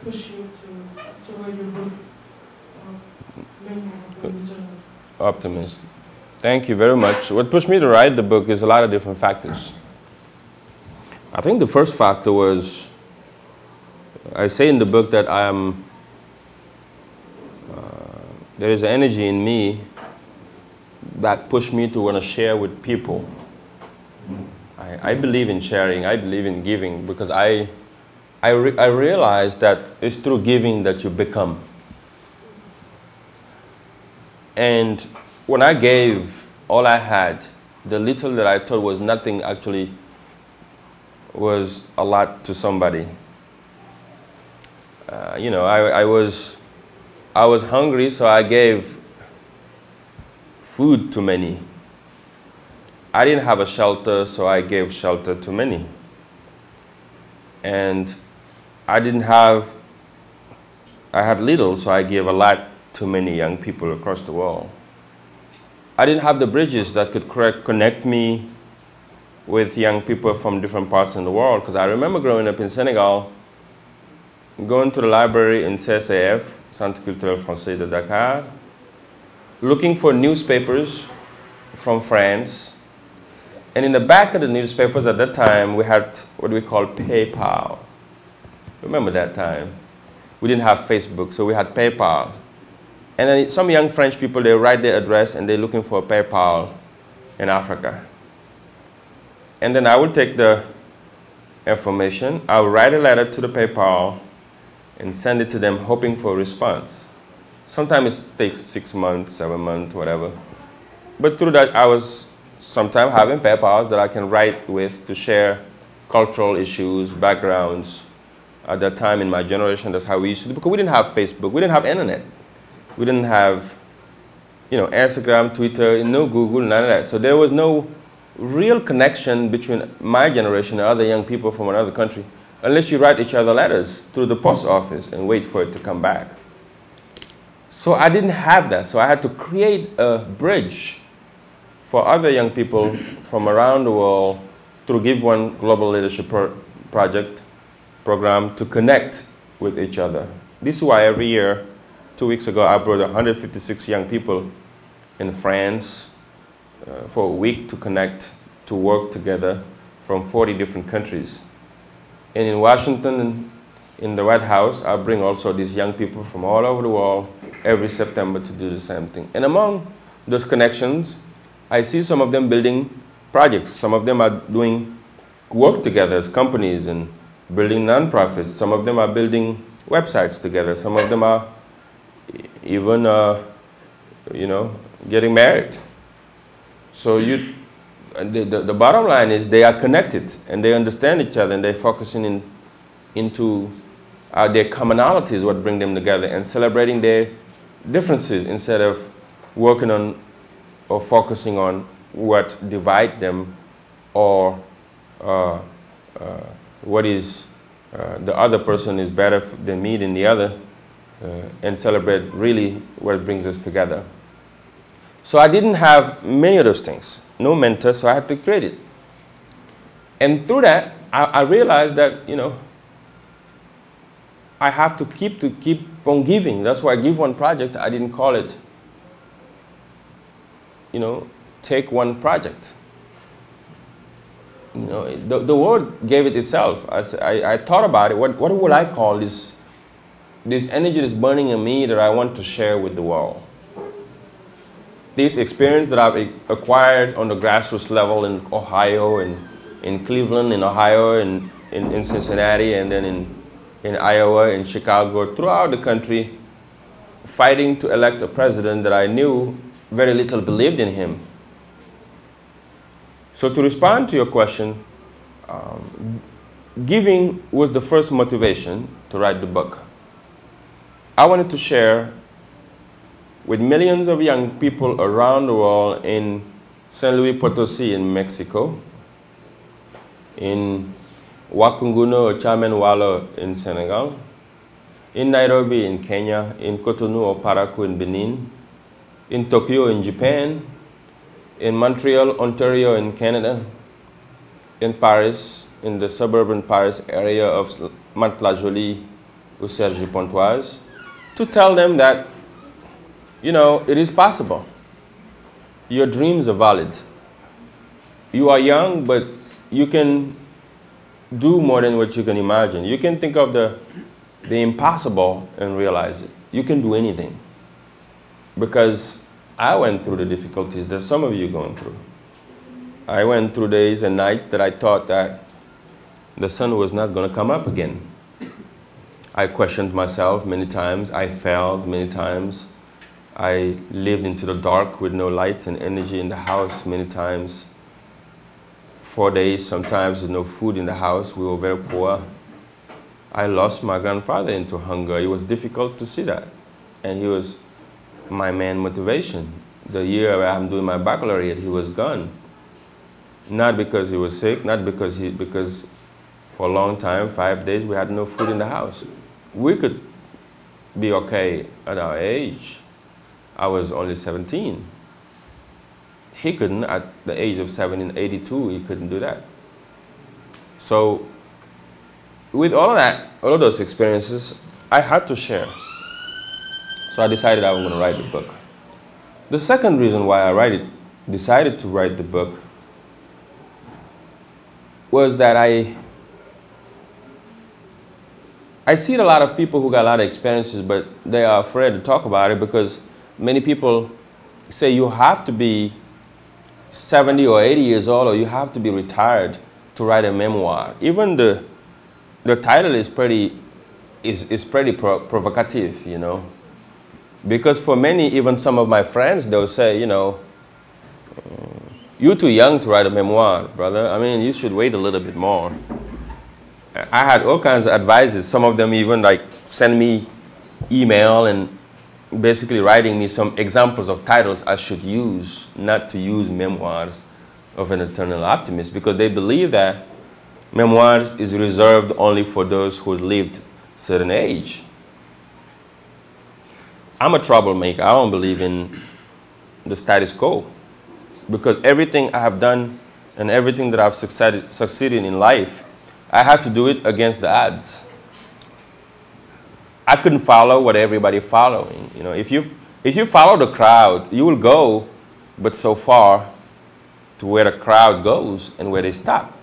pushed you to write your book? Optimist. Thank you very much. What pushed me to write the book is a lot of different factors. I think the first factor was, I say in the book that there is energy in me that pushed me to want to share with people. I believe in sharing, I believe in giving, because I realized that it's through giving that you become. And when I gave all I had, the little that I thought was nothing actually was a lot to somebody. You know, I was hungry, so I gave food to many. I didn't have a shelter, so I gave shelter to many. And I had little, so I gave a lot to many young people across the world. I didn't have the bridges that could connect me with young people from different parts of the world, because I remember growing up in Senegal, going to the library in CCF, Centre Culturel Français de Dakar, looking for newspapers from France. And in the back of the newspapers at that time, we had what we call PayPal. Remember that time? We didn't have Facebook, so we had PayPal. And then some young French people, they write their address and they're looking for PayPal in Africa. And then I would take the information, I would write a letter to the PayPal and send it to them hoping for a response. Sometimes it takes 6 months, 7 months, whatever. But through that, I was sometimes having PayPals that I can write with to share cultural issues, backgrounds. At that time in my generation, that's how we used to do, because we didn't have Facebook, we didn't have internet. We didn't have, you know, Instagram, Twitter, no Google, none of that. So there was no real connection between my generation and other young people from another country, unless you write each other letters through the post office and wait for it to come back. So I didn't have that, so I had to create a bridge for other young people from around the world through Give One Global Leadership program to connect with each other. This is why every year, 2 weeks ago, I brought 156 young people in France for a week to connect, to work together from 40 different countries. And in Washington, in the White House, I bring also these young people from all over the world every September to do the same thing. And among those connections, I see some of them building projects. Some of them are doing work together as companies and building nonprofits. Some of them are building websites together. Some of them are even, you know, getting married. So the bottom line is they are connected and they understand each other and they're focusing into their commonalities, what bring them together, and celebrating their differences instead of working on or focusing on what divide them or what is the other person is better than me than the other, and celebrate really what brings us together. So I didn't have many of those things, no mentor, so I had to create it. And through that, I realized that, you know, I have to keep on giving. That's why Give One Project, I didn't call it, you know, Take One Project. You know, the word gave it itself. I thought about it. What would I call this energy that's burning in me that I want to share with the world? This experience that I've acquired on the grassroots level in Ohio and in Cleveland, in Ohio, and in Cincinnati, and then in Iowa, in Chicago, throughout the country, fighting to elect a president that I knew very little believed in him. So to respond to your question, giving was the first motivation to write the book. I wanted to share with millions of young people around the world in San Luis Potosi in Mexico, in Wakunguno or Chamenwalo in Senegal, in Nairobi in Kenya, in Cotonou or Parakou in Benin, in Tokyo in Japan, in Montreal, Ontario in Canada, in Paris, in the suburban Paris area of Mantes-la-Jolie ou Sergi Pontoise, to tell them that, you know, it is possible. Your dreams are valid. You are young, but you can do more than what you can imagine. You can think of the impossible and realize it. You can do anything. Because I went through the difficulties that some of you are going through. I went through days and nights that I thought that the sun was not going to come up again. I questioned myself many times. I failed many times. I lived into the dark with no light and energy in the house many times. 4 days, sometimes with no food in the house. We were very poor. I lost my grandfather into hunger. It was difficult to see that. And he was my main motivation. The year where I'm doing my baccalaureate, he was gone. Not because he was sick, not because because for a long time, 5 days, we had no food in the house. We could be okay at our age. I was only 17. He couldn't, at the age of 17, 82, he couldn't do that. So with all of that, all of those experiences, I had to share. So I decided I was going to write the book. The second reason why I decided to write the book was that I see a lot of people who got a lot of experiences, but they are afraid to talk about it because many people say you have to be 70 or 80 years old or you have to be retired to write a memoir. Even the title is pretty provocative, you know. Because for many, even some of my friends, they'll say, you know, you're too young to write a memoir, brother. I mean, you should wait a little bit more. I had all kinds of advices. Some of them even like send me email and basically writing me some examples of titles I should use, not to use Memoirs of an Eternal Optimist, because they believe that memoirs is reserved only for those who lived a certain age. I'm a troublemaker. I don't believe in the status quo, because everything I have done and everything that I've succeeded in life, I had to do it against the odds. I couldn't follow what everybody following. You know, if you follow the crowd, you will go, but so far to where the crowd goes and where they stop.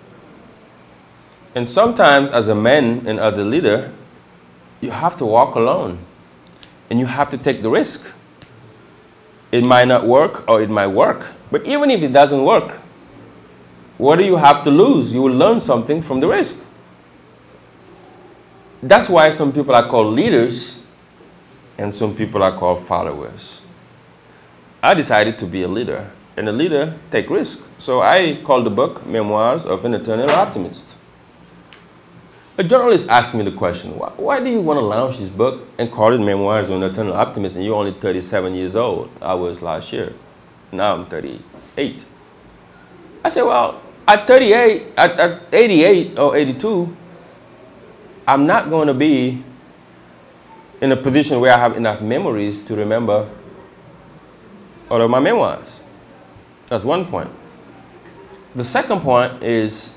And sometimes as a man and as a leader, you have to walk alone and you have to take the risk. It might not work or it might work, but even if it doesn't work, what do you have to lose? You will learn something from the risk. That's why some people are called leaders and some people are called followers. I decided to be a leader, and a leader takes risk. So I called the book Memoirs of an Eternal Optimist. A journalist asked me the question, why do you want to launch this book and call it Memoirs of an Eternal Optimist and you're only 37 years old? I was last year. Now I'm 38. I said, well, at 38, at 88 or 82, I'm not going to be in a position where I have enough memories to remember all of my memoirs. That's one point. The second point is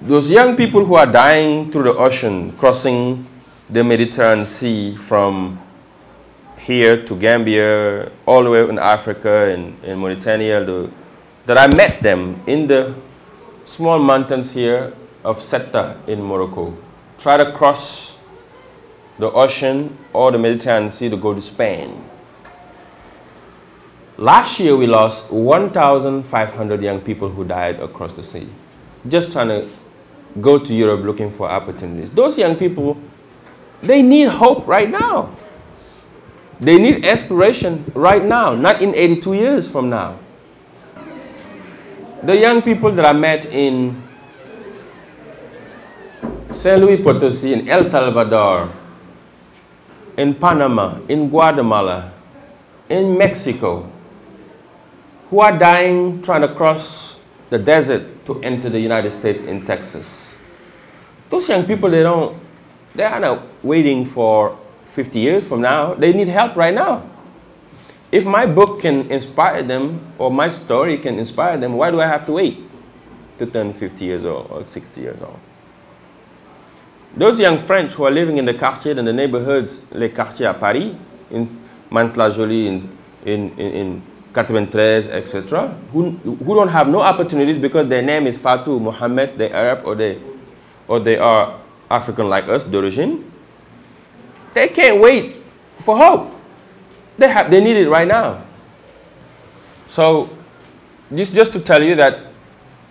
those young people who are dying through the ocean, crossing the Mediterranean Sea from here to Gambia, all the way in Africa and in Mauritania, that I met them in the small mountains here of Ceuta in Morocco. Try to cross the ocean or the Mediterranean Sea to go to Spain. Last year we lost 1,500 young people who died across the sea, just trying to go to Europe looking for opportunities. Those young people, they need hope right now. They need inspiration right now, not in 82 years from now. The young people that I met in Saint Louis Potosi, in El Salvador, in Panama, in Guatemala, in Mexico, who are dying trying to cross the desert to enter the United States in Texas. Those young people, they are not waiting for 50 years from now. They need help right now. If my book can inspire them or my story can inspire them, why do I have to wait to turn 50 years old or 60 years old? Those young French who are living in the quartiers and the neighborhoods, les quartiers à Paris, in Mantes-la-Jolie, in 93, etc., who don't have no opportunities because their name is Fatou, Mohammed, they're Arab, or they are African like us, d'origine. They can't wait for hope. They need it right now. So, this just to tell you that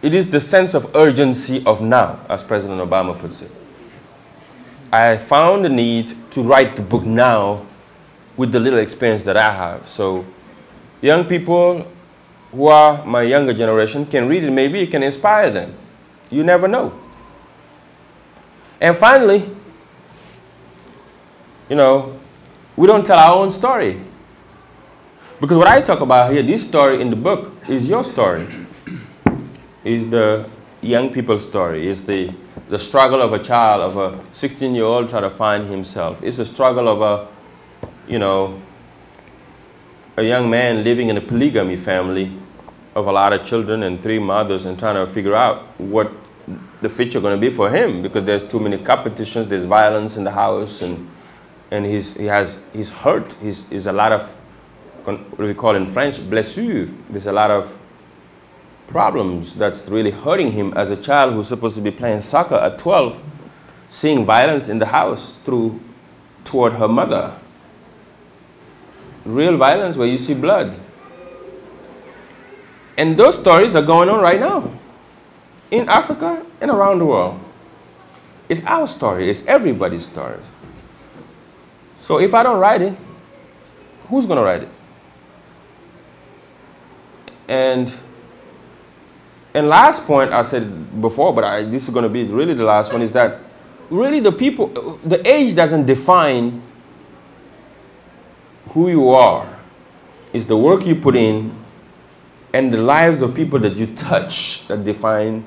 it is the sense of urgency of now, as President Obama puts it. I found the need to write the book now with the little experience that I have. So, young people who are my younger generation can read it. Maybe it can inspire them. You never know. And finally, you know, we don't tell our own story. Because what I talk about here, this story in the book, is your story. Is the young people's story. It's the struggle of a child, of a 16-year-old trying to find himself. It's the struggle of a, you know, a young man living in a polygamy family of a lot of children and 3 mothers and trying to figure out what the future going to be for him, because there's too many competitions, there's violence in the house, and he's hurt. He's a lot of, what we call in French, blessure. There's a lot of problems that's really hurting him as a child who's supposed to be playing soccer at 12, seeing violence in the house toward her mother. Real violence where you see blood. And those stories are going on right now in Africa and around the world. It's our story. It's everybody's story. So if I don't write it, who's going to write it? And last point I said before, but this is going to be really the last one, is that really the age doesn't define who you are. It's the work you put in and the lives of people that you touch that define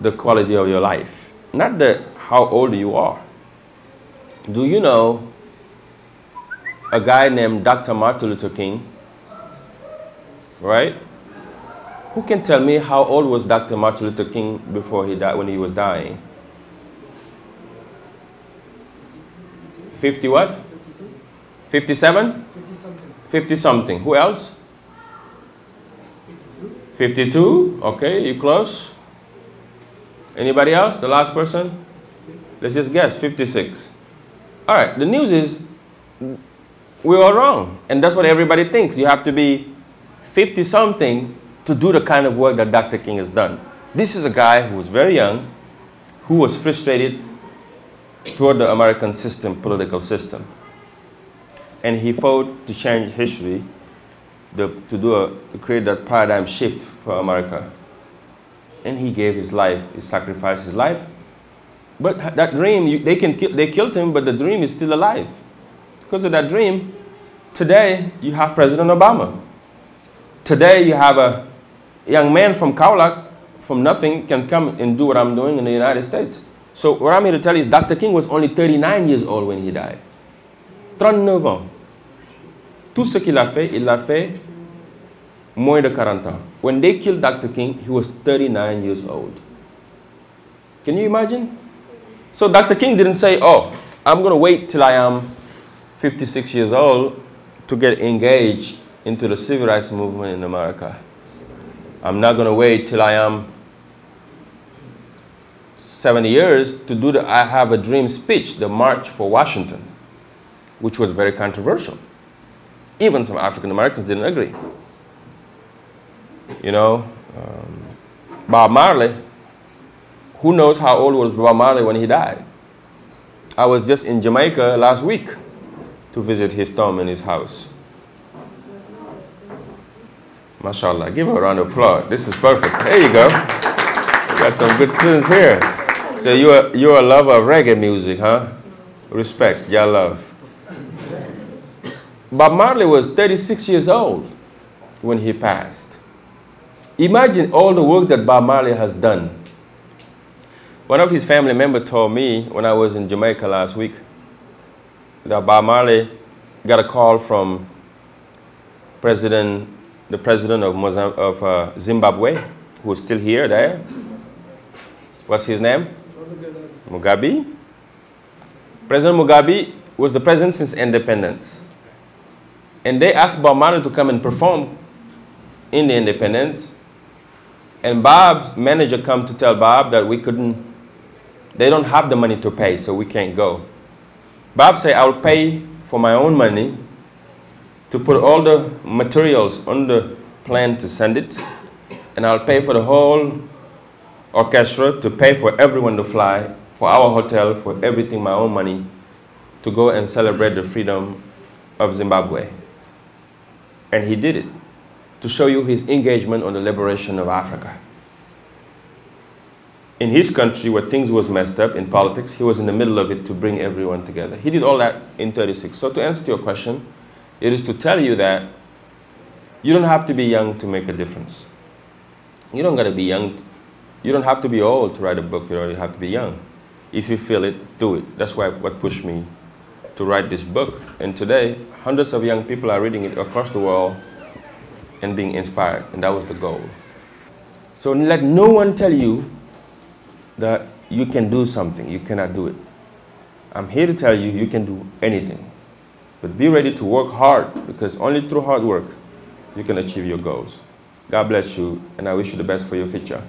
the quality of your life. Not how old you are. Do you know a guy named Dr. Martin Luther King? Right? Who can tell me how old was Dr. Martin Luther King before he died, when he was dying? 50 what? 57? 50 something. Who else? 52. Okay, you close. Anybody else? The last person? 56. Let's just guess. 56. All right. The news is we're all wrong. And that's what everybody thinks. You have to be 50 something to do the kind of work that Dr. King has done. This is a guy who was very young, who was frustrated toward the American system, political system. And he fought to change history, to create that paradigm shift for America. And he gave his life, he sacrificed his life. But that dream, they killed him, but the dream is still alive. Because of that dream, today you have President Obama. Today you have a young man from Kaolack, from nothing, can come and do what I'm doing in the United States. So what I'm here to tell you is Dr. King was only 39 years old when he died. 39 ans. Tout ce qu'il a fait, il l'a fait moins de 40 ans. When they killed Dr. King, he was 39 years old. Can you imagine? So Dr. King didn't say, oh, I'm going to wait till I am 56 years old to get engaged into the civil rights movement in America. I'm not going to wait till I am 70 years to do I have a dream speech, the March for Washington, which was very controversial. Even some African Americans didn't agree. You know, Bob Marley, who knows how old was Bob Marley when he died? I was just in Jamaica last week to visit his tomb in his house. MashaAllah, give her a round of applause. This is perfect. There you go. We got some good students here. So you're a lover of reggae music, huh? Respect, y'all love. Bob Marley was 36 years old when he passed. Imagine all the work that Bob Marley has done. One of his family members told me when I was in Jamaica last week that Bob Marley got a call from the president of Zimbabwe, who is still here, there. What's his name? Mugabe. President Mugabe was the president since independence. And they asked Bob Marley to come and perform in the independence. And Bob's manager come to tell Bob that they don't have the money to pay, so we can't go. Bob said, I'll pay for my own money to put all the materials on the plane to send it, and I'll pay for the whole orchestra, to pay for everyone to fly, for our hotel, for everything, my own money, to go and celebrate the freedom of Zimbabwe. And he did it to show you his engagement on the liberation of Africa. In his country, where things was messed up in politics, he was in the middle of it to bring everyone together. He did all that in 36. So to answer to your question, it is to tell you that you don't have to be young to make a difference. You don't got to be young. You don't have to be old to write a book. You don't have to be young. If you feel it, do it. That's what pushed me to write this book. And today, hundreds of young people are reading it across the world and being inspired. And that was the goal. So let no one tell you that you can do something. You cannot do it. I'm here to tell you, you can do anything. But be ready to work hard, because only through hard work you can achieve your goals. God bless you, and I wish you the best for your future.